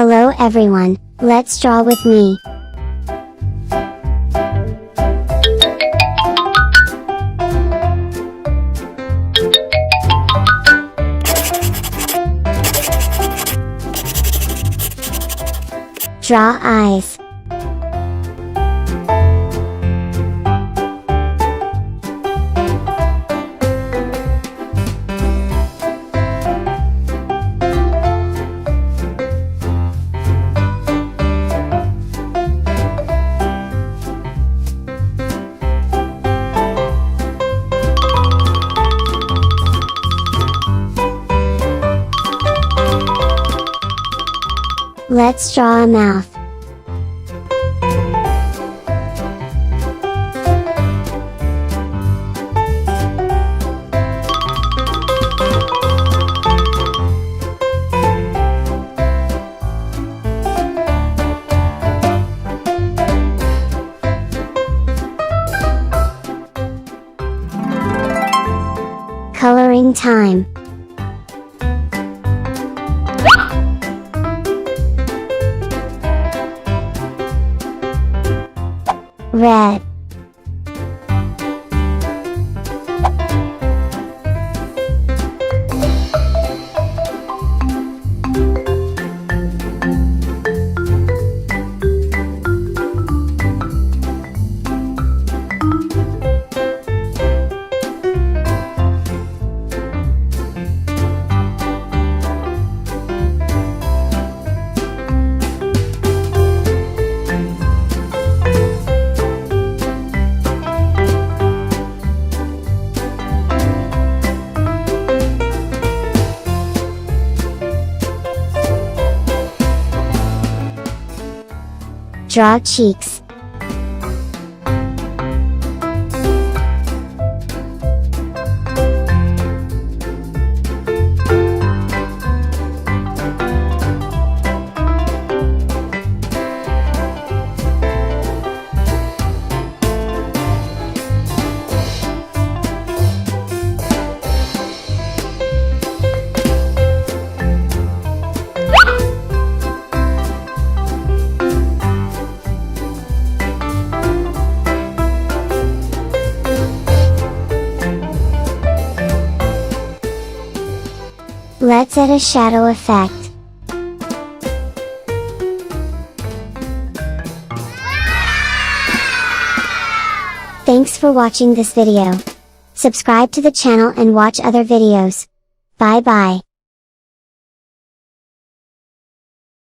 Hello everyone, let's draw with me. Draw eyes. Let's draw a mouth. Coloring time. Red. Draw cheeks. Let's add a shadow effect. Thanks for watching this video. Subscribe to the channel and watch other videos. Bye bye.